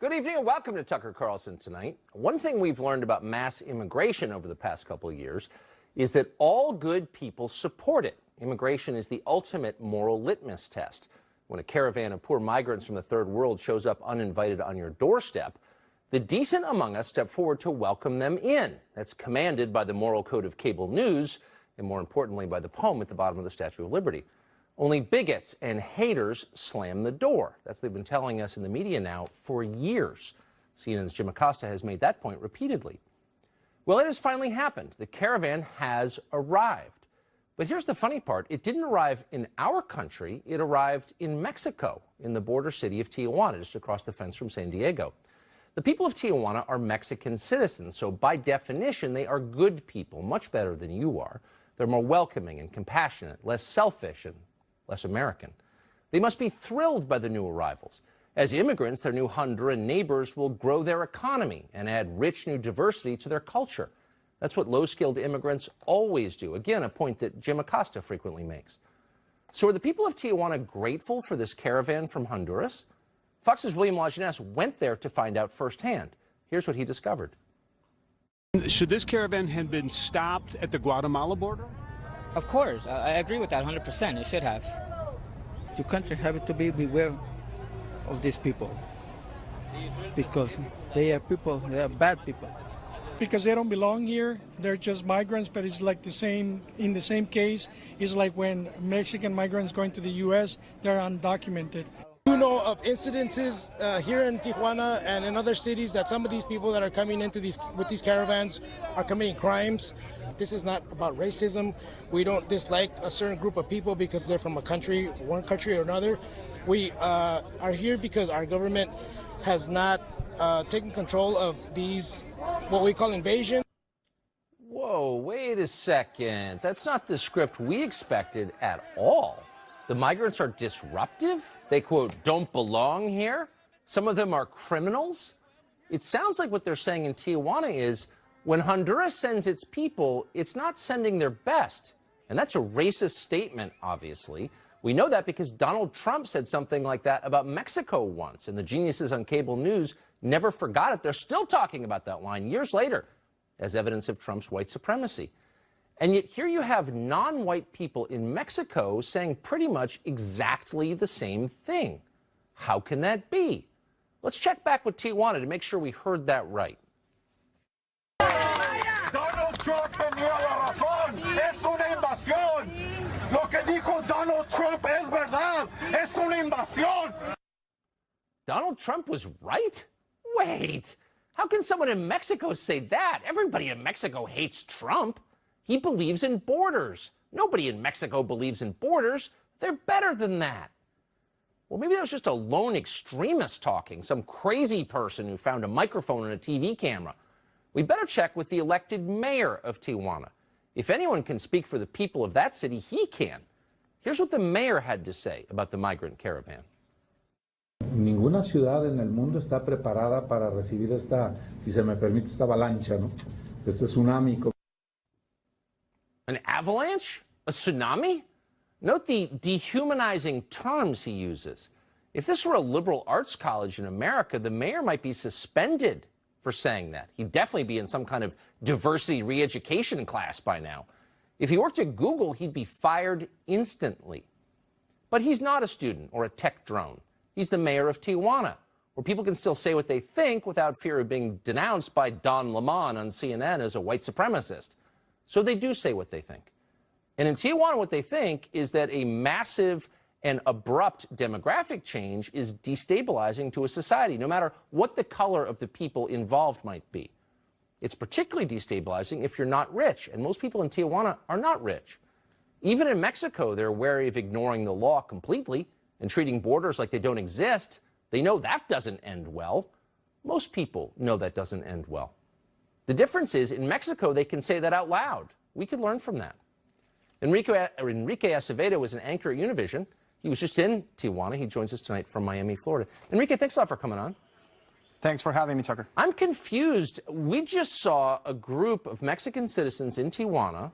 Good evening and welcome to Tucker Carlson Tonight. One thing we've learned about mass immigration over the past couple of years is that all good people support it. Immigration is the ultimate moral litmus test. When a caravan of poor migrants from the third world shows up uninvited on your doorstep, the decent among us step forward to welcome them in. That's commanded by the moral code of cable news and, more importantly, by the poem at the bottom of the Statue of Liberty. Only bigots and haters slam the door. That's what they've been telling us in the media now for years. CNN's Jim Acosta has made that point repeatedly. Well, it has finally happened. The caravan has arrived. But here's the funny part. It didn't arrive in our country. It arrived in Mexico, in the border city of Tijuana, just across the fence from San Diego. The people of Tijuana are Mexican citizens, so by definition, they are good people, much better than you are. They're more welcoming and compassionate, less selfish and less American. They must be thrilled by the new arrivals. As immigrants, their new Honduran neighbors will grow their economy and add rich new diversity to their culture. That's what low-skilled immigrants always do. Again, a point that Jim Acosta frequently makes. So are the people of Tijuana grateful for this caravan from Honduras? Fox's William Lajeunesse went there to find out firsthand. Here's what he discovered. Should this caravan have been stopped at the Guatemala border? Of course, I agree with that 100%. It should have. Your country have to be beware of these people because they are people, they are bad people. Because they don't belong here, they're just migrants, but it's like the same, in the same case, it's like when Mexican migrants going to the U.S., they're undocumented. You know of incidences here in Tijuana and in other cities that some of these people that are coming into with these caravans are committing crimes. This is not about racism. We don't dislike a certain group of people because they're from a country, one country or another. We are here because our government has not taken control of these, what we call invasion. Whoa, wait a second. That's not the script we expected at all. The migrants are disruptive. They, quote, don't belong here. Some of them are criminals. It sounds like what they're saying in Tijuana is when Honduras sends its people, it's not sending their best. And that's a racist statement, obviously. We know that because Donald Trump said something like that about Mexico once, and the geniuses on cable news never forgot it. They're still talking about that line years later as evidence of Trump's white supremacy. And yet here you have non-white people in Mexico saying pretty much exactly the same thing. How can that be? Let's check back with Tijuana to make sure we heard that right. Donald Trump tenía la razón. Es una invasión. Lo que dijo Donald Trump es verdad. Es una invasión. Donald Trump was right? Wait, how can someone in Mexico say that? Everybody in Mexico hates Trump. He believes in borders. Nobody in Mexico believes in borders. They're better than that. Well, maybe that was just a lone extremist talking, some crazy person who found a microphone and a TV camera. We better check with the elected mayor of Tijuana. If anyone can speak for the people of that city, he can. Here's what the mayor had to say about the migrant caravan. Ninguna ciudad en el mundo está preparada para recibir esta, si se me permite, esta avalancha, ¿no? Este tsunami. An avalanche? A tsunami? Note the dehumanizing terms he uses. If this were a liberal arts college in America, the mayor might be suspended for saying that. He'd definitely be in some kind of diversity re-education class by now. If he worked at Google, he'd be fired instantly. But he's not a student or a tech drone. He's the mayor of Tijuana, where people can still say what they think without fear of being denounced by Don Lemon on CNN as a white supremacist. So they do say what they think. And in Tijuana, what they think is that a massive and abrupt demographic change is destabilizing to a society, no matter what the color of the people involved might be. It's particularly destabilizing if you're not rich, and most people in Tijuana are not rich. Even in Mexico, they're wary of ignoring the law completely and treating borders like they don't exist. They know that doesn't end well. Most people know that doesn't end well. The difference is, in Mexico, they can say that out loud. We could learn from that. Enrique Acevedo was an anchor at Univision. He was just in Tijuana. He joins us tonight from Miami, Florida. Enrique, thanks a lot for coming on. Thanks for having me, Tucker. I'm confused. We just saw a group of Mexican citizens in Tijuana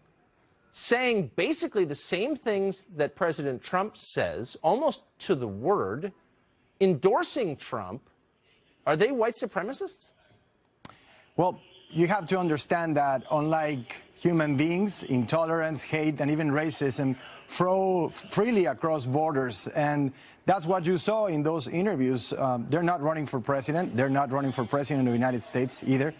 saying basically the same things that President Trump says, almost to the word, endorsing Trump. Are they white supremacists? Well, you have to understand that unlike human beings, intolerance, hate, and even racism flow freely across borders. And that's what you saw in those interviews. They're not running for president. They're not running for president of the United States either.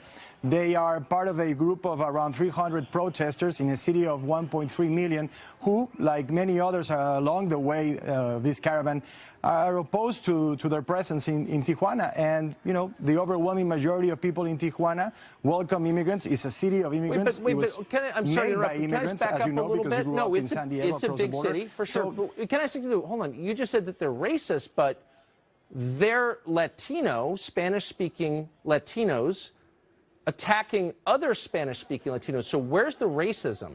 They are part of a group of around 300 protesters in a city of 1.3 million who, like many others along the way, this caravan, are opposed to their presence in Tijuana. And, you know, the overwhelming majority of people in Tijuana welcome immigrants. It's a city of immigrants. I'm sorry to interrupt. Can I just back up a little bit? No, it's a big city, for sure. But can I say to you, hold on, you just said that they're racist, but they're Latino, Spanish-speaking Latinos, attacking other Spanish-speaking Latinos. So where's the racism?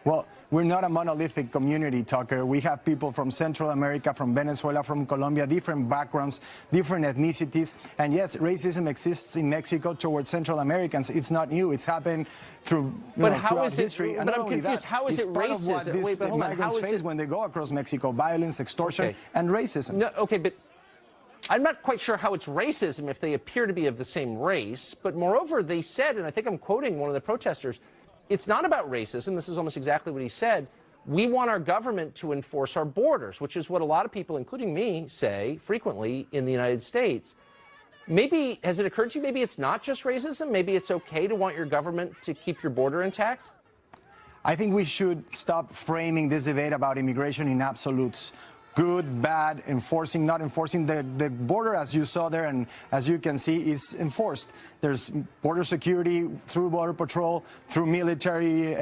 Well, we're not a monolithic community, Tucker. We have people from Central America, from Venezuela, from Colombia, different backgrounds, different ethnicities. And yes, racism exists in Mexico towards Central Americans. It's not new. It's happened through throughout history. But I'm confused. How is it racist? Wait, but hold on. Migrants face when they go across Mexico: violence, extortion, and racism. No, okay, but I'm not quite sure how it's racism if they appear to be of the same race. But moreover, they said, and I think I'm quoting one of the protesters, it's not about racism. This is almost exactly what he said. We want our government to enforce our borders, which is what a lot of people, including me, say frequently in the United States. Maybe, has it occurred to you, maybe it's not just racism? Maybe it's okay to want your government to keep your border intact? I think we should stop framing this debate about immigration in absolutes. Good, bad, enforcing, not enforcing. The border, as you saw there and as you can see, is enforced. There's border security through Border Patrol, through military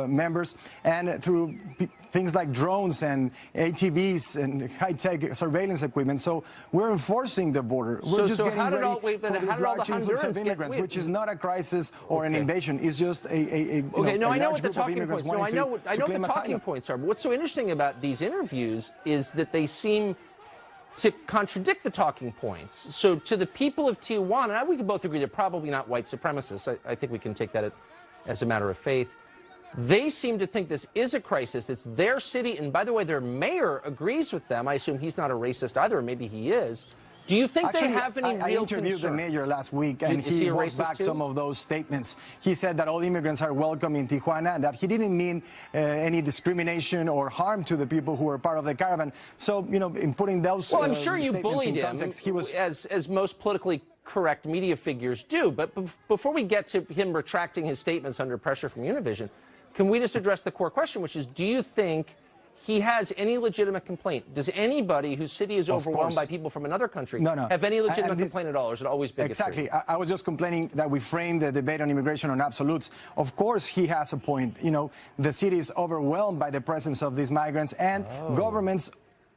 members, and through things like drones and ATVs and high-tech surveillance equipment. So we're enforcing the border. We're just getting ready for this large influx of immigrants, which is not a crisis or an invasion. It's just a I know what the talking points. No, I know what the talking points are. But what's so interesting about these interviews is that they seem to contradict the talking points. So to the people of Tijuana, we can both agree they're probably not white supremacists. I think we can take that as a matter of faith. They seem to think this is a crisis. It's their city. And by the way, their mayor agrees with them. I assume he's not a racist either, or maybe he is. Do you think they have any real concern? I interviewed the mayor last week, and he walked back some of those statements. He said that all immigrants are welcome in Tijuana, and that he didn't mean any discrimination or harm to the people who were part of the caravan. So, you know, in putting those I'm sure you bullied him, context, he was, as most politically correct media figures do. But before we get to him retracting his statements under pressure from Univision, can we just address the core question, which is, do you think he has any legitimate complaint? Does anybody whose city is overwhelmed by people from another country have any legitimate complaint at all, or is it always bigotry? Exactly. I was just complaining that we framed the debate on immigration on absolutes. Of course, he has a point. You know, the city is overwhelmed by the presence of these migrants, and governments,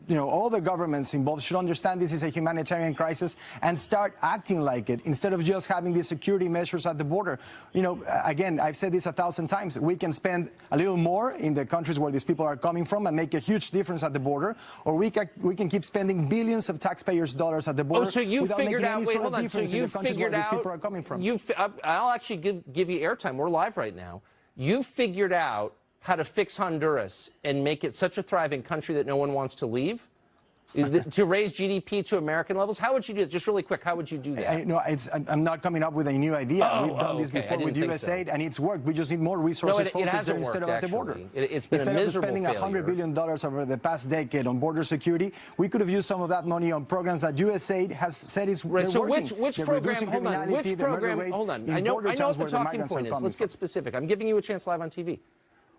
you know, all the governments involved should understand this is a humanitarian crisis and start acting like it instead of just having these security measures at the border. You know, again, I've said this 1,000 times. We can spend a little more in the countries where these people are coming from and make a huge difference at the border, or we can keep spending billions of taxpayers' dollars at the border. Oh, so you figured out? Wait, hold on. So you figured out? People are coming from. I'll actually give you airtime. We're live right now. You figured out how to fix Honduras and make it such a thriving country that no one wants to leave? To raise GDP to American levels? How would you do it? Just really quick, how would you do that? I'm not coming up with a new idea. We've done this before with USAID, and it's worked. We just need more resources focused there instead of at the border. It's been a miserable failure. Instead of spending $100 billion over the past decade on border security, we could have used some of that money on programs that USAID has said is working. So which program, hold on, which program, hold on. I know what the talking point is. Let's get specific. I'm giving you a chance live on TV.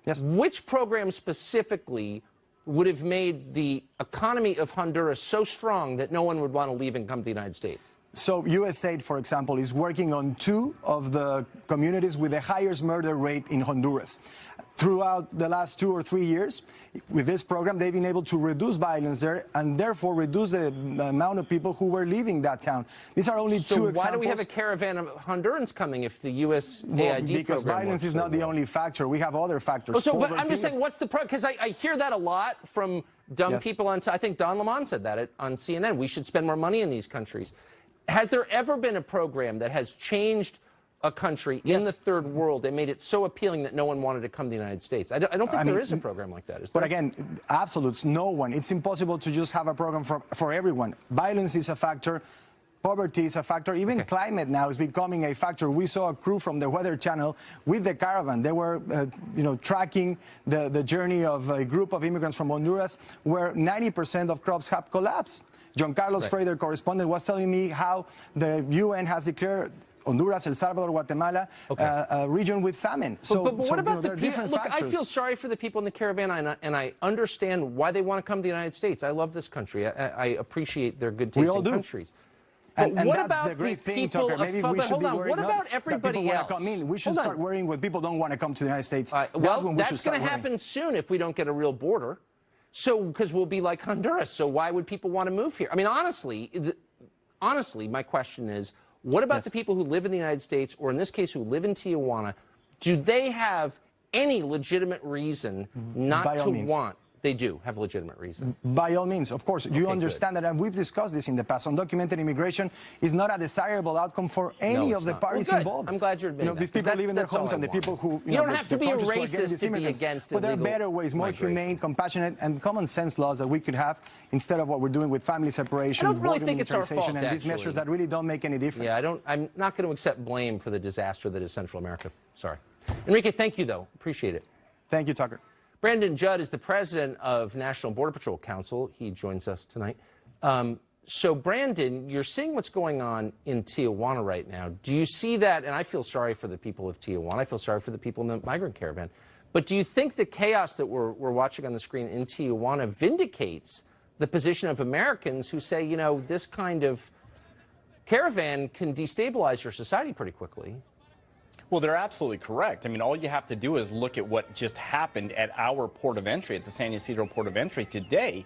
Yes. Which program specifically would have made the economy of Honduras so strong that no one would want to leave and come to the United States? So USAID, for example, is working on 2 of the communities with the highest murder rate in Honduras. Throughout the last 2 or 3 years, with this program, they've been able to reduce violence there and therefore reduce the amount of people who were leaving that town. These are only 2 examples. So why do we have a caravan of Hondurans coming if the USAID because violence is not the only factor. We have other factors. But I'm just saying, what's the problem? Because I hear that a lot from dumb people on. I think Don Lemon said that on CNN. We should spend more money in these countries. Has there ever been a program that has changed a country in the third world that made it so appealing that no one wanted to come to the United States? I don't think there is a program like that, is there? But again, absolutes, no one. It's impossible to just have a program for everyone. Violence is a factor. Poverty is a factor. Even climate now is becoming a factor. We saw a crew from the Weather Channel with the caravan. They were, tracking the journey of a group of immigrants from Honduras, where 90% of crops have collapsed. John Carlos Frater, correspondent, was telling me how the UN has declared Honduras, El Salvador, Guatemala, a region with famine. But what about the people? Different Look, factors. I feel sorry for the people in the caravan, and I understand why they want to come to the United States. I love this country. I appreciate their good-tasting countries. And what that's about the great the thing, people Tucker. Maybe of, we should be worried what about not everybody that else? people want to come in. We should start worrying when people don't want to come to the United States. That's going to happen soon if we don't get a real border. So, because we'll be like Honduras. So why would people want to move here? I mean, honestly, my question is, what about the people who live in the United States, or in this case, who live in Tijuana? Do they have any legitimate reason not to want? They do have legitimate reason. By all means, of course. You understand that, and we've discussed this in the past. Undocumented immigration is not a desirable outcome for any of the parties involved. I'm glad you're admitting these people live in their homes, and the people who you don't have to be a racist to be against but there are better ways, more humane, compassionate, and common sense laws that we could have instead of what we're doing with family separation, I don't really think it's our fault, and these measures that really don't make any difference. Yeah, I'm not going to accept blame for the disaster that is Central America. Sorry. Enrique, thank you, though. Appreciate it. Thank you, Tucker. Brandon Judd is the president of National Border Patrol Council. He joins us tonight. So, Brandon, you're seeing what's going on in Tijuana right now. Do you see that? And I feel sorry for the people of Tijuana. I feel sorry for the people in the migrant caravan. But do you think the chaos that we're watching on the screen in Tijuana vindicates the position of Americans who say, you know, this kind of caravan can destabilize your society pretty quickly? Well, they're absolutely correct. I mean, all you have to do is look at what just happened at our port of entry, at the San Ysidro port of entry today.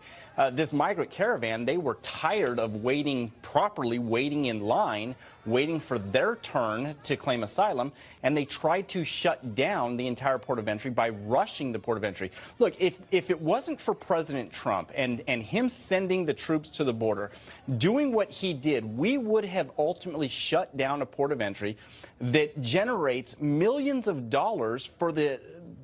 This migrant caravan, they were tired of waiting in line, waiting for their turn to claim asylum, and they tried to shut down the entire port of entry by rushing the port of entry. Look, if it wasn't for President Trump and him sending the troops to the border, doing what he did, we would have ultimately shut down a port of entry that generates millions of dollars for the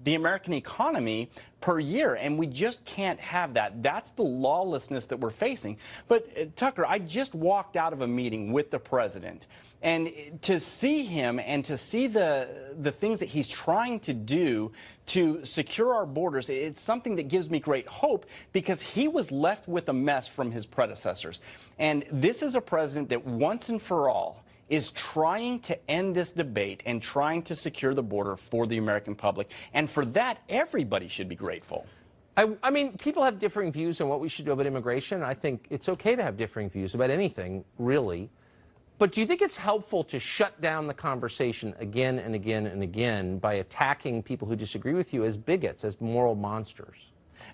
American economy per year, and we just can't have that. That's the lawlessness that we're facing. But Tucker, I just walked out of a meeting with the president, and to see him and to see the things that he's trying to do to secure our borders, it's something that gives me great hope, because he was left with a mess from his predecessors. And this is a president that once and for all is trying to end this debate and trying to secure the border for the American public. And for that, everybody should be grateful. I mean, people have differing views on what we should do about immigration. I think it's okay to have differing views about anything, really. But do you think it's helpful to shut down the conversation again and again and again by attacking people who disagree with you as bigots, as moral monsters?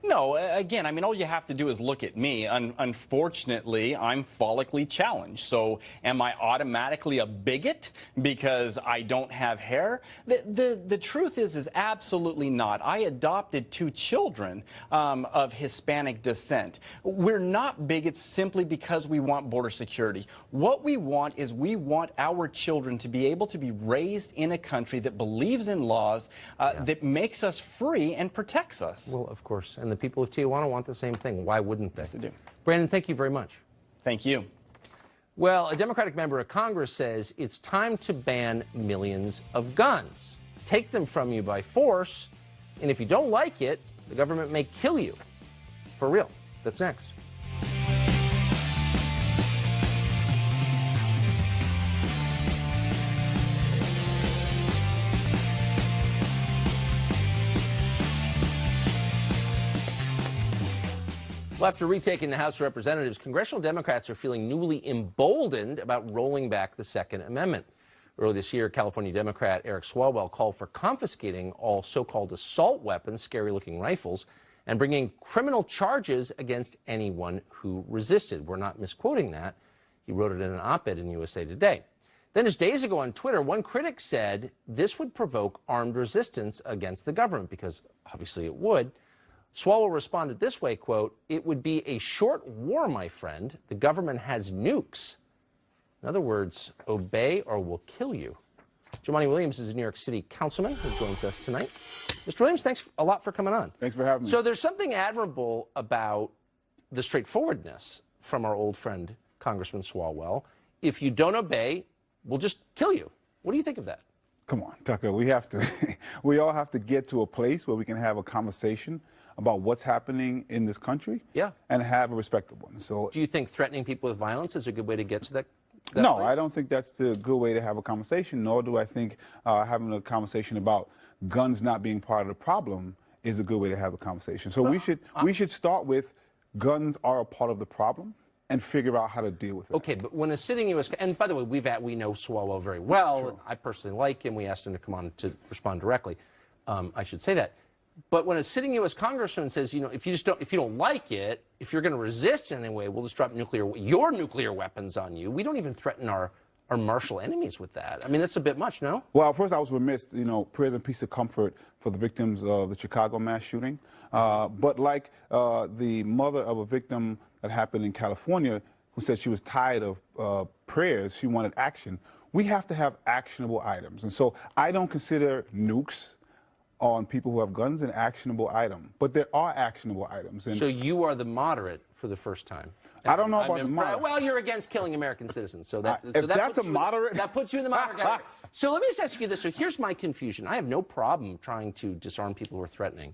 No, again, I mean, all you have to do is look at me. Unfortunately, I'm follically challenged. So am I automatically a bigot because I don't have hair? The truth is absolutely not. I adopted 2 children of Hispanic descent. We're not bigots simply because we want border security. What we want is we want our children to be able to be raised in a country that believes in laws, that makes us free and protects us. Well, of course. And the people of Tijuana want the same thing. Why wouldn't they? Yes, they do. Brandon, thank you very much. Thank you. Well, a Democratic member of Congress says it's time to ban millions of guns. Take them from you by force, and if you don't like it, the government may kill you. For real. That's next. Well, after retaking the House of Representatives, congressional Democrats are feeling newly emboldened about rolling back the Second Amendment. Earlier this year, California Democrat Eric Swalwell called for confiscating all so-called assault weapons, scary-looking rifles, and bringing criminal charges against anyone who resisted. We're not misquoting that. He wrote it in an op-ed in USA Today. Then just days ago on Twitter, one critic said this would provoke armed resistance against the government, because obviously it would. Swalwell responded this way, quote, "It would be a short war, my friend. The government has nukes." In other words, obey or we'll kill you. Jumaane Williams is a New York City councilman who joins us tonight. Mr. Williams, thanks a lot for coming on. Thanks for having me. So there's something admirable about the straightforwardness from our old friend, Congressman Swalwell, if you don't obey, we'll just kill you. What do you think of that? Come on, Tucker, we all have to get to a place where we can have a conversation about what's happening in this country, and have a respectable one. So, do you think threatening people with violence is a good way to get to that no, place? I don't think that's the good way to have a conversation, nor do I think having a conversation about guns not being part of the problem is a good way to have a conversation. So we should start with guns are a part of the problem and figure out how to deal with it. Okay, but when a sitting U.S. and by the way, we know Swalwell very well. Sure. I personally like him. We asked him to come on to respond directly. I should say that. But when a sitting U.S. congressman says, you know, if you don't like it, if you're going to resist in any way, we'll just drop your nuclear weapons on you. We don't even threaten our martial enemies with that. I mean, that's a bit much, no? Well, first I was remiss, you know, prayers and peace of comfort for the victims of the Chicago mass shooting. But like the mother of a victim that happened in California who said she was tired of prayers, she wanted action. We have to have actionable items. And so I don't consider nukes on people who have guns an actionable item. But there are actionable items. And so you are the moderate for the first time. I don't know about the moderate. Well, you're against killing American citizens. So that that's a moderate. That puts you in the moderate category. So let me just ask you this. So here's my confusion. I have no problem trying to disarm people who are threatening.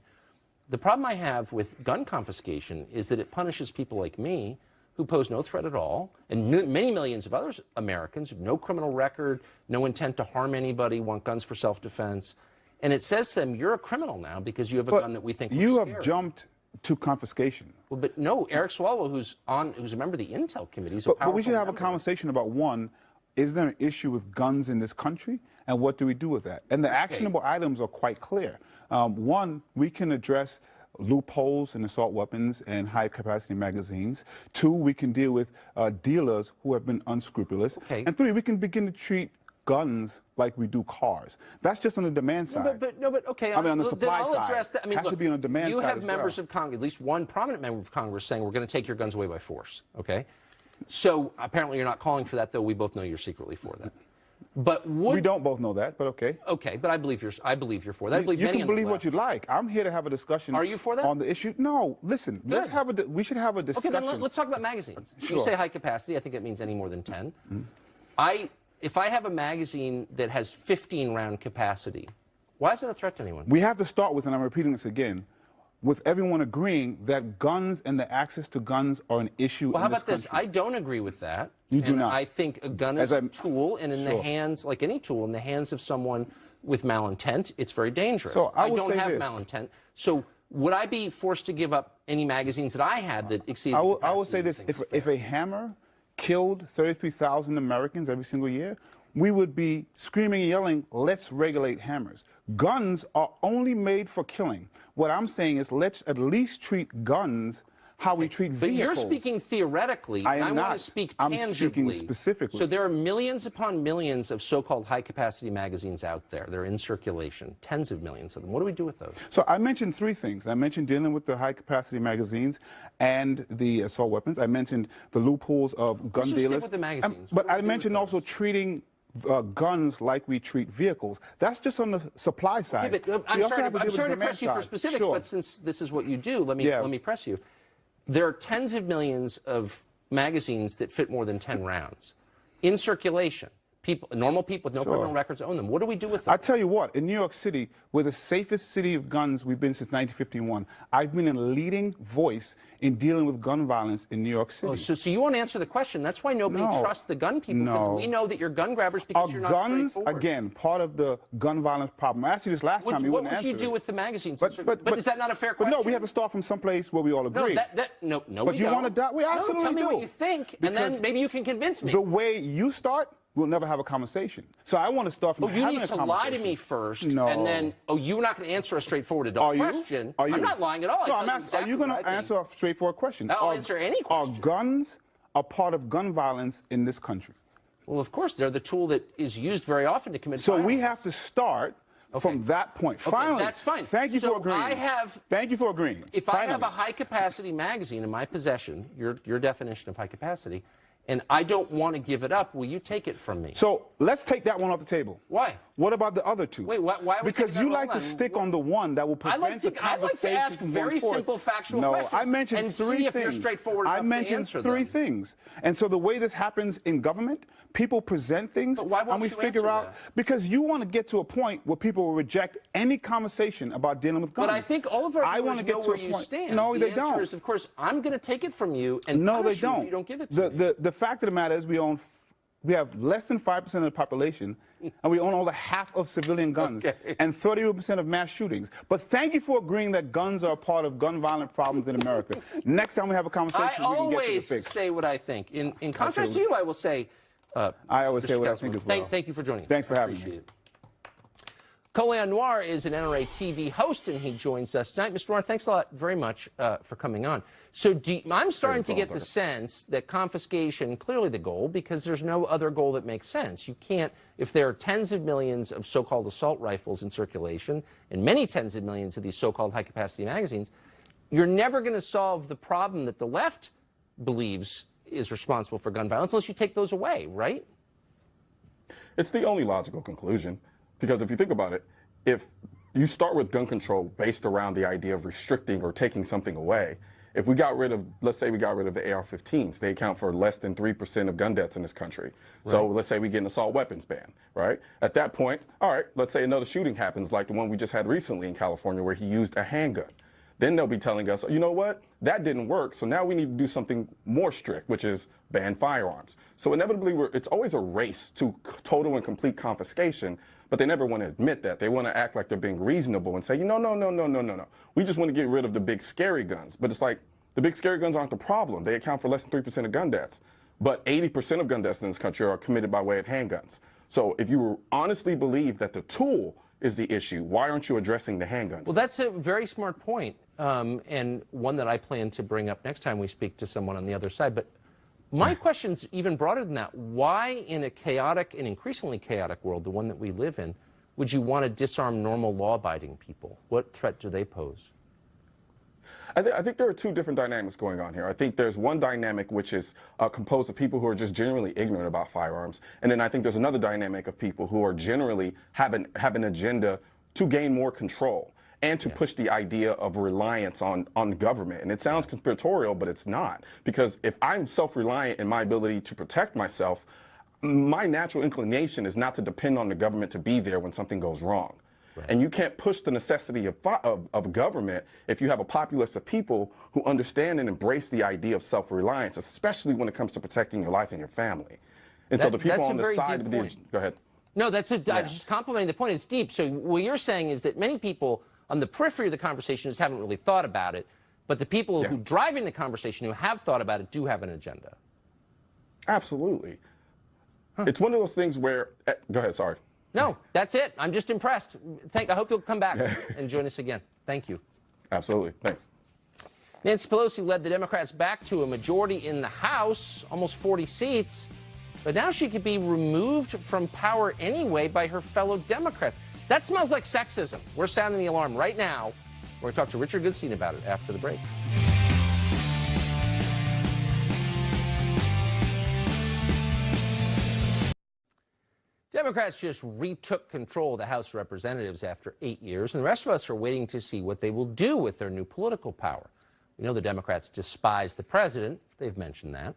The problem I have with gun confiscation is that it punishes people like me who pose no threat at all, and many millions of other Americans who have no criminal record, no intent to harm anybody, want guns for self-defense. And it says to them, you're a criminal now because you have a gun that we think you have jumped to confiscation. Well, but no, Eric Swalwell, who's a member of the Intel Committee, but we should have a conversation about, one, is there an issue with guns in this country, and what do we do with that? And the actionable items are quite clear. One, we can address loopholes in assault weapons and high-capacity magazines. Two, we can deal with dealers who have been unscrupulous. And three, we can begin to treat guns like we do cars. That's just on the demand side. But okay. I mean, on the supply then I'll side. address that. I mean, has look, to be on the demand you side have as members well. of Congress, at least one prominent member of Congress, saying we're going to take your guns away by force. Okay. So apparently you're not calling for that, though. We both know you're secretly for that. But we don't both know that, but okay. Okay, but I believe you're for that. I believe you many can believe what you like. I'm here to have a discussion. Are you for that? On the issue? No. Listen, let's have we should have a discussion. Okay, then let's talk about magazines. Sure. You say high capacity. I think it means any more than 10. If I have a magazine that has 15-round capacity, why is it a threat to anyone? We have to start with, and I'm repeating this again, with everyone agreeing that guns and the access to guns are an issue in this country. Well, how about this? I don't agree with that. You do not. I think a gun is a tool, and in the hands, like any tool, in the hands of someone with malintent, it's very dangerous. So I don't have malintent. So would I be forced to give up any magazines that I had that exceeded the capacity? I will say this. If a hammer killed 33,000 Americans every single year, we would be screaming and yelling, let's regulate hammers. Guns are only made for killing. What I'm saying is let's at least treat guns how we treat vehicles. But you're speaking theoretically, and I want to speak tangibly. I'm speaking specifically. So there are millions upon millions of so-called high-capacity magazines out there. They're in circulation, tens of millions of them. What do we do with those? So I mentioned three things. I mentioned dealing with the high-capacity magazines and the assault weapons. I mentioned the loopholes of gun dealers. Stick with the magazines. But I mentioned also treating guns like we treat vehicles. That's just on the supply side. Okay, but I'm sorry to press you for specifics, but since this is what you do, let me press you. There are tens of millions of magazines that fit more than 10 rounds in circulation. Normal people with no criminal records own them. What do we do with them? I tell you what, in New York City, we're the safest city of guns we've been since 1951. I've been a leading voice in dealing with gun violence in New York City. Oh, so you won't answer the question. That's why nobody trusts the gun people, because we know that you're gun grabbers because you're not straightforward. Guns, again, part of the gun violence problem. I asked you this last time. You wouldn't answer What would you do it. with the magazines? But is that not a fair question? But no, we have to start from someplace where we all agree. No, but we you want to die? We absolutely tell me do. what you think, and then maybe you can convince me. The way you start, we'll never have a conversation. So I want to start from having a conversation. You need to lie to me first, and then, you're not going to answer a straightforward adult question. Are you? I'm not lying at all. No, I'm asking, are you going to answer a straightforward question? I'll answer any question. Are guns a part of gun violence in this country? Well, of course, they're the tool that is used very often to commit violence. So we have to start from that point. Finally, that's fine. Thank you for agreeing. Thank you for agreeing. If I have a high-capacity magazine in my possession, your definition of high capacity, and I don't want to give it up, will you take it from me? So let's take that one off the table. Why? What about the other two? Wait, why are we Because taking you that like all to on? stick on the one that will prevent the conversation I like to ask from very going forward. simple factual no, questions I mentioned and three see if things. you're straightforward enough I to mentioned answer three them. things. And so the way this happens in government, people present things But why won't and we you figure answer out that? because you want to get to a point where people will reject any conversation about dealing with guns. But I think all of our I viewers want to get know to where a you point. stand. No, the they answer don't. is, of course, I'm going to take it from you and No, they punish you don't. if you don't give it to me. The fact of the matter is we have less than 5% of the population, and we own over half of civilian guns and 30% of mass shootings. But thank you for agreeing that guns are a part of gun violence problems in America. Next time we have a conversation, I we can get to the always fix. say what I think. In contrast to you, I will say, I always Mr. say what I Councilman, think as well. Thank you for joining. Thanks for I having appreciate me. it. Colion Noir is an NRA TV host, and he joins us tonight. Mr. Noir, thanks a lot very much for coming on. So I'm starting to get the sense that confiscation, clearly the goal, because there's no other goal that makes sense. You can't, if there are tens of millions of so-called assault rifles in circulation and many tens of millions of these so-called high-capacity magazines, you're never going to solve the problem that the left believes is responsible for gun violence unless you take those away, right? It's the only logical conclusion. Because if you think about it, if you start with gun control based around the idea of restricting or taking something away, if we got rid of, let's say we got rid of the AR-15s, they account for less than 3% of gun deaths in this country. Right. So let's say we get an assault weapons ban, right? At that point, all right, let's say another shooting happens like the one we just had recently in California where he used a handgun. Then they'll be telling us, you know what, that didn't work, so now we need to do something more strict, which is ban firearms. So inevitably, it's always a race to total and complete confiscation, but they never want to admit that. They want to act like they're being reasonable and say, no. We just want to get rid of the big scary guns. But it's like, the big scary guns aren't the problem. They account for less than 3% of gun deaths. But 80% of gun deaths in this country are committed by way of handguns. So if you honestly believe that the tool is the issue, why aren't you addressing the handguns? Well, that's a very smart point, and one that I plan to bring up next time we speak to someone on the other side. But my question's even broader than that. Why, in a chaotic and increasingly chaotic world, the one that we live in, would you want to disarm normal law-abiding people? What threat do they pose? I think there are two different dynamics going on here. I think there's one dynamic which is composed of people who are just generally ignorant about firearms. And then I think there's another dynamic of people who are generally have an agenda to gain more control and to push the idea of reliance on government. And it sounds conspiratorial, but it's not. Because if I'm self-reliant in my ability to protect myself, my natural inclination is not to depend on the government to be there when something goes wrong. Right. And you can't push the necessity of government if you have a populace of people who understand and embrace the idea of self-reliance, especially when it comes to protecting your life and your family. And so the people on the side of the... Go ahead. No, I was just complimenting the point. It's deep. So what you're saying is that many people on the periphery of the conversation just haven't really thought about it, but the people who driving the conversation who have thought about it do have an agenda. Absolutely. It's one of those things where... Go ahead, sorry. No, that's it. I'm just impressed. I hope you'll come back and join us again. Thank you. Absolutely. Thanks. Nancy Pelosi led the Democrats back to a majority in the House, almost 40 seats, but now she could be removed from power anyway by her fellow Democrats. That smells like sexism. We're sounding the alarm right now. We're going to talk to Richard Goodstein about it after the break. Democrats just retook control of the House of Representatives after 8 years, and the rest of us are waiting to see what they will do with their new political power. We know the Democrats despise the president. They've mentioned that.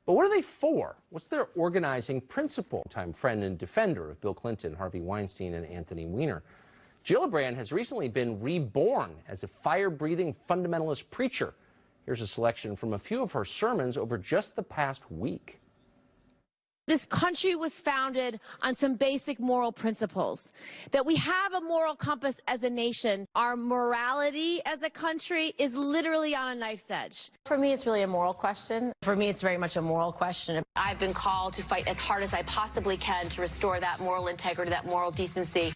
But what are they for? What's their organizing principle? Time friend and defender of Bill Clinton, Harvey Weinstein, and Anthony Weiner. Gillibrand has recently been reborn as a fire-breathing fundamentalist preacher. Here's a selection from a few of her sermons over just the past week. This country was founded on some basic moral principles, that we have a moral compass as a nation. Our morality as a country is literally on a knife's edge. For me, it's really a moral question. For me, it's very much a moral question. I've been called to fight as hard as I possibly can to restore that moral integrity, that moral decency.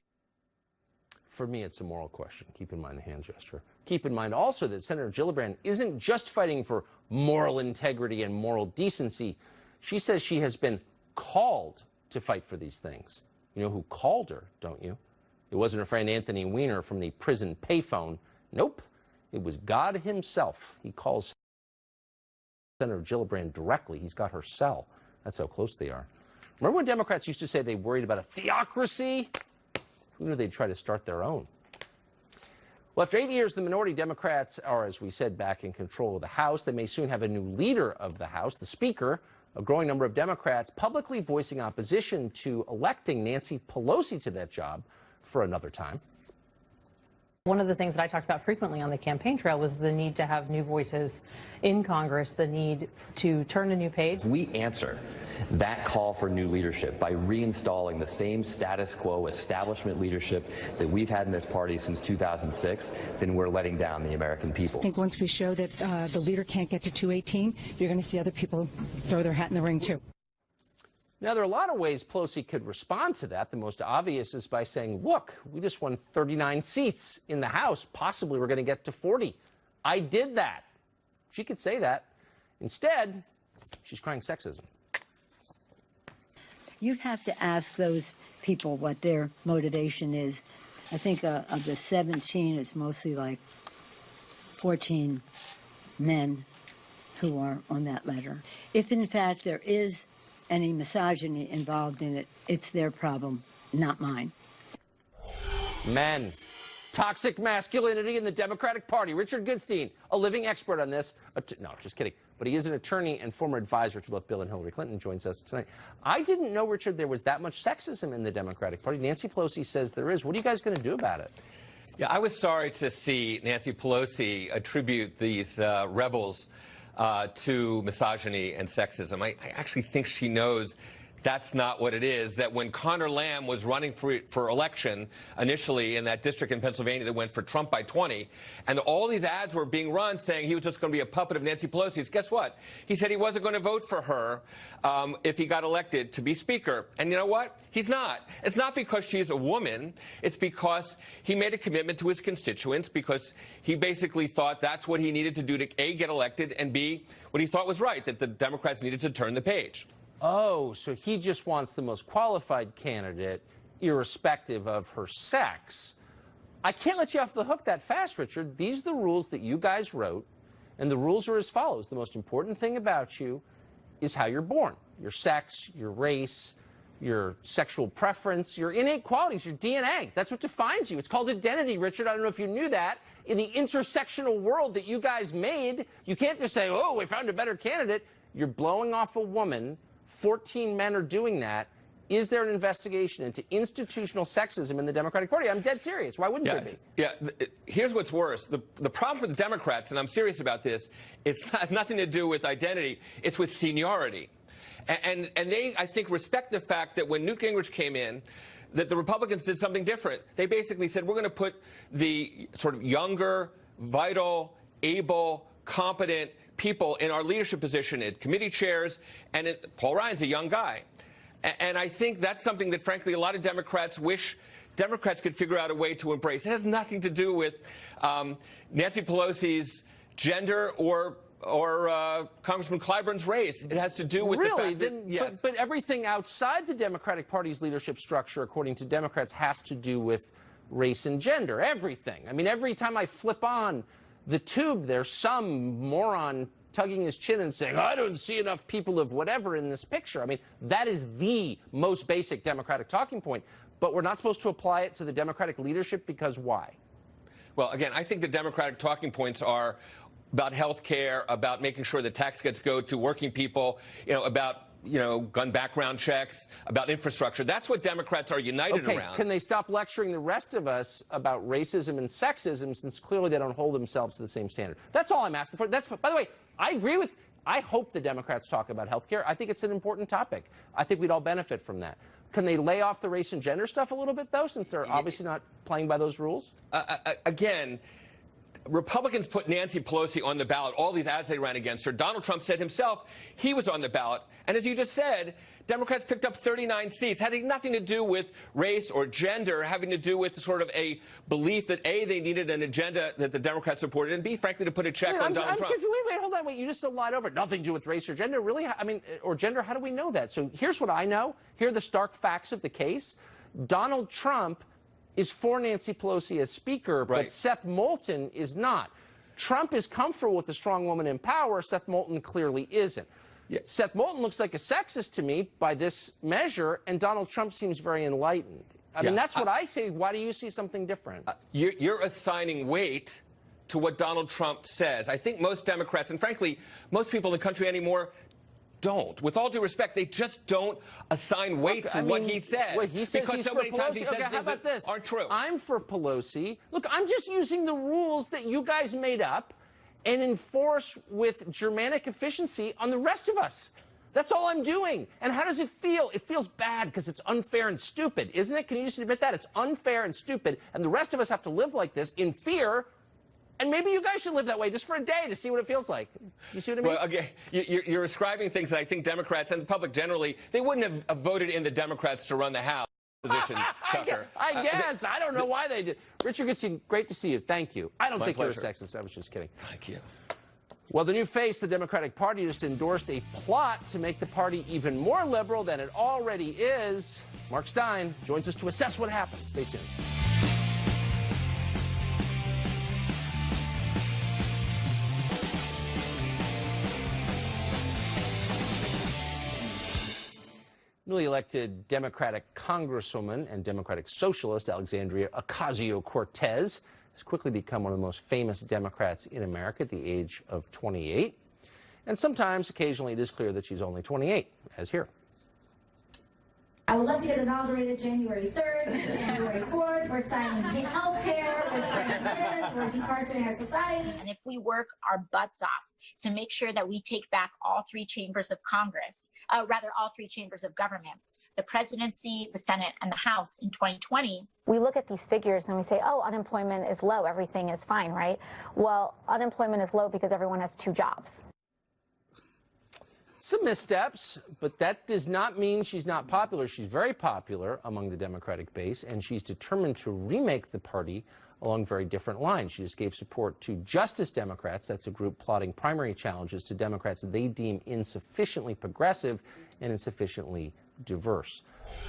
For me, it's a moral question. Keep in mind the hand gesture. Keep in mind also that Senator Gillibrand isn't just fighting for moral integrity and moral decency. She says she has been called to fight for these things. You know who called her, don't you? It wasn't her friend Anthony Weiner from the prison payphone. Nope. It was God himself. He calls Senator Gillibrand directly. He's got her cell. That's how close they are. Remember when Democrats used to say they worried about a theocracy? Who knew they'd try to start their own? Well, after 8 years, the minority Democrats are, as we said, back in control of the House. They may soon have a new leader of the House, the Speaker. A growing number of Democrats publicly voicing opposition to electing Nancy Pelosi to that job for another time. One of the things that I talked about frequently on the campaign trail was the need to have new voices in Congress, the need to turn a new page. We answer that call for new leadership by reinstalling the same status quo establishment leadership that we've had in this party since 2006, then we're letting down the American people. I think once we show that the leader can't get to 218, you're going to see other people throw their hat in the ring, too. Now, there are a lot of ways Pelosi could respond to that. The most obvious is by saying, look, we just won 39 seats in the House. Possibly we're going to get to 40. I did that. She could say that. Instead, she's crying sexism. You'd have to ask those people what their motivation is. I think of the 17, it's mostly like 14 men who are on that letter. If, in fact, there is any misogyny involved in it, it's their problem, not mine. Men. Toxic masculinity in the Democratic Party. Richard Goodstein, a living expert on this. No, just kidding. But he is an attorney and former advisor to both Bill and Hillary Clinton, joins us tonight. I didn't know, Richard, there was that much sexism in the Democratic Party. Nancy Pelosi says there is. What are you guys going to do about it? Yeah, I was sorry to see Nancy Pelosi attribute these rebels to misogyny and sexism. I actually think she knows that's not what it is, that when Conor Lamb was running for election initially in that district in Pennsylvania that went for Trump by 20, and all these ads were being run saying he was just going to be a puppet of Nancy Pelosi's, guess what? He said he wasn't going to vote for her if he got elected to be Speaker. And you know what? He's not. It's not because she's a woman. It's because he made a commitment to his constituents, because he basically thought that's what he needed to do to, A, get elected, and B, what he thought was right, that the Democrats needed to turn the page. Oh, so he just wants the most qualified candidate, irrespective of her sex. I can't let you off the hook that fast, Richard. These are the rules that you guys wrote, and the rules are as follows. The most important thing about you is how you're born. Your sex, your race, your sexual preference, your innate qualities, your DNA. That's what defines you. It's called identity, Richard. I don't know if you knew that. In the intersectional world that you guys made, you can't just say, oh, we found a better candidate. You're blowing off a woman. 14 men are doing that. Is there an investigation into institutional sexism in the Democratic Party? I'm dead serious. Why wouldn't there be? Yeah, here's what's worse. The problem for the Democrats, and I'm serious about this, it's nothing to do with identity. It's with seniority. And they, I think, respect the fact that when Newt Gingrich came in, that the Republicans did something different. They basically said, we're going to put the sort of younger, vital, able, competent people in our leadership position, in committee chairs, and Paul Ryan's a young guy. And I think that's something that, frankly, a lot of Democrats wish Democrats could figure out a way to embrace. It has nothing to do with Nancy Pelosi's gender or Congressman Clyburn's race. It has to do with the fact that, yes. But everything outside the Democratic Party's leadership structure, according to Democrats, has to do with race and gender. Everything. I mean, every time I flip on the tube, there's some moron tugging his chin and saying, I don't see enough people of whatever in this picture. I mean, that is the most basic Democratic talking point. But we're not supposed to apply it to the Democratic leadership because why? Well, again, I think the Democratic talking points are about health care, about making sure that tax cuts go to working people, about gun background checks, about infrastructure. That's what Democrats are united around. Can they stop lecturing the rest of us about racism and sexism, since clearly they don't hold themselves to the same standard? That's all I'm asking for. By the way, I hope the Democrats talk about health care. I think it's an important topic. I think we'd all benefit from that. Can they lay off the race and gender stuff a little bit, though, since they're obviously not playing by those rules? Again, Republicans put Nancy Pelosi on the ballot, all these ads they ran against her. Donald Trump said himself he was on the ballot. And as you just said, Democrats picked up 39 seats, having nothing to do with race or gender, having to do with sort of a belief that, A, they needed an agenda that the Democrats supported, and B, frankly, to put a check on Donald Trump. Wait, hold on. You just lied over it. Nothing to do with race or gender. Really? I mean, or gender, how do we know that? So here's what I know. Here are the stark facts of the case. Donald Trump is for Nancy Pelosi as Speaker, but Seth Moulton is not. Trump is comfortable with a strong woman in power. Seth Moulton clearly isn't. Seth Moulton looks like a sexist to me by this measure, and Donald Trump seems very enlightened. I mean, that's what I say. Why do you see something different? You're assigning weight to what Donald Trump says. I think most Democrats, and frankly, most people in the country anymore, don't. With all due respect, they just don't assign weight to what he says. Wait, he says because he's so for many times Pelosi. he Okay, says how things about that this? aren't true. I'm for Pelosi. Look, I'm just using the rules that you guys made up and enforce with Germanic efficiency on the rest of us. That's all I'm doing. And how does it feel? It feels bad because it's unfair and stupid, isn't it? Can you just admit that? It's unfair and stupid, and the rest of us have to live like this in fear. And maybe you guys should live that way just for a day to see what it feels like. Do you see what I mean? Well, okay, you're ascribing things that I think Democrats and the public generally, they wouldn't have voted in the Democrats to run the House. Position, Tucker. I guess. I don't know why they did. Richard Goodstein, great to see you. Thank you. I don't think pleasure. you're a sexist. I was just kidding. Thank you. Well, the new face, the Democratic Party, just endorsed a plot to make the party even more liberal than it already is. Mark Stein joins us to assess what happened. Stay tuned. Newly elected Democratic Congresswoman and Democratic Socialist Alexandria Ocasio-Cortez has quickly become one of the most famous Democrats in America at the age of 28. And sometimes, occasionally, it is clear that she's only 28, as here. I would love to get inaugurated January 3rd, January 4th. We're signing health care, we're signing this, we're decarcerating our society. And if we work our butts off to make sure that we take back all three chambers of Congress, all three chambers of government, the presidency, the Senate, and the House in 2020. We look at these figures and we say, oh, unemployment is low, everything is fine, right? Well, unemployment is low because everyone has 2 jobs. Some missteps, but that does not mean she's not popular. She's very popular among the Democratic base, and she's determined to remake the party along very different lines. She just gave support to Justice Democrats. That's a group plotting primary challenges to Democrats they deem insufficiently progressive and insufficiently diverse.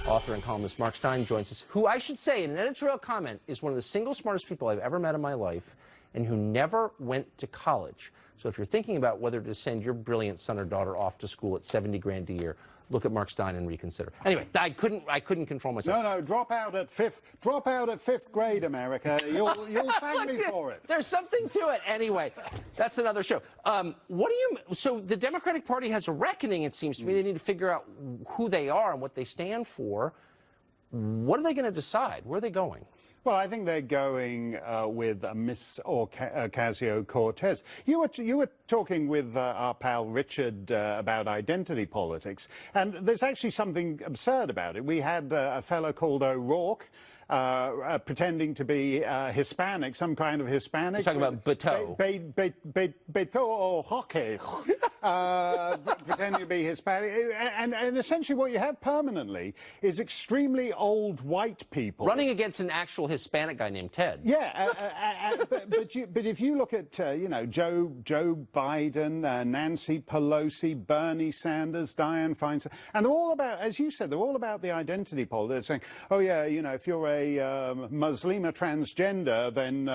Author and columnist Mark Stein joins us, who I should say, in an editorial comment, is one of the single smartest people I've ever met in my life and who never went to college. So if you're thinking about whether to send your brilliant son or daughter off to school at $70 grand a year, look at Mark Stein and reconsider. Anyway, I couldn't control myself. No, drop out at fifth grade, America. You'll thank me for it. There's something to it. Anyway, that's another show. So the Democratic Party has a reckoning, it seems to me. They need to figure out who they are and what they stand for. What are they going to decide? Where are they going? Well, I think they're going with Miss Ocasio-Cortez. You were talking with our pal Richard about identity politics, and there's actually something absurd about it. We had a fellow called O'Rourke pretending to be Hispanic, some kind of Hispanic. You're talking about Beto. Beto O'Rourke, pretending to be Hispanic. And essentially what you have permanently is extremely old white people. Running against an actual Hispanic guy named Ted. Yeah, but if you look at, Joe Biden, Nancy Pelosi, Bernie Sanders, Dianne Feinstein, and they're all about, as you said, they're all about the identity politics. They're saying, oh yeah, if you're a Muslima transgender, then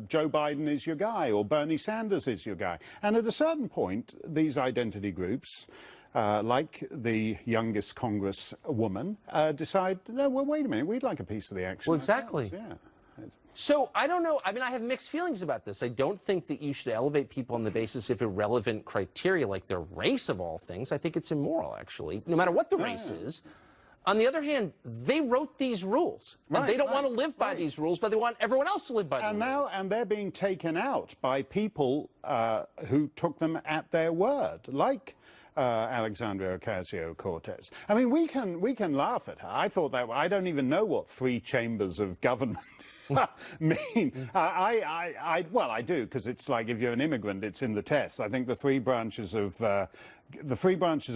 Joe Biden is your guy, or Bernie Sanders is your guy. And at a certain point, these identity groups, like the youngest Congresswoman, decide, no, well, wait a minute, we'd like a piece of the action. Well, exactly. Yeah. So I don't know. I mean, I have mixed feelings about this. I don't think that you should elevate people on the basis of irrelevant criteria like their race, of all things. I think it's immoral, actually, no matter what the race is. On the other hand, they wrote these rules. And they don't want to live by these rules, but they want everyone else to live by them. And they're being taken out by people who took them at their word, like Alexandria Ocasio-Cortez. I mean, we can laugh at her. I thought that. I don't even know what 3 chambers of government mean. Well, I do, because it's like if you're an immigrant, it's in the test. I think the 3 branches of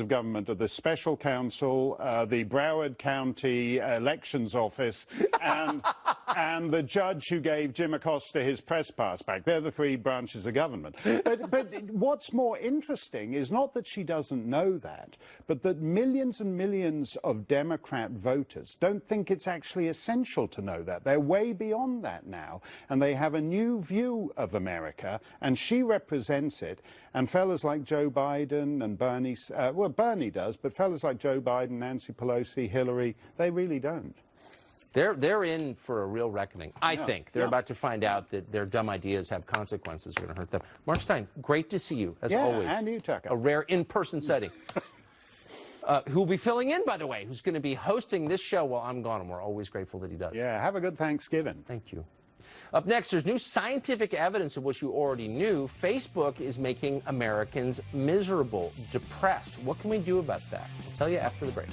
government are the special counsel, the Broward County Elections Office, and the judge who gave Jim Acosta his press pass back. They're the 3 branches of government. But what's more interesting is not that she doesn't know that, but that millions and millions of Democrat voters don't think it's actually essential to know that. They're way beyond that now, and they have a new view of America, and she represents it. And fellas like Joe Biden and Bernie, well, Bernie does, but fellas like Joe Biden, Nancy Pelosi, Hillary, they really don't. They're in for a real reckoning. I think they're about to find out that their dumb ideas have consequences. Are going to hurt them. Mark Steyn, great to see you as always. And you, Tucker. A rare in-person setting. Who will be filling in, by the way, who's going to be hosting this show while I'm gone, and we're always grateful that he does. Yeah, have a good Thanksgiving. Thank you. Up next, there's new scientific evidence of what you already knew. Facebook is making Americans miserable, depressed. What can we do about that? I'll tell you after the break.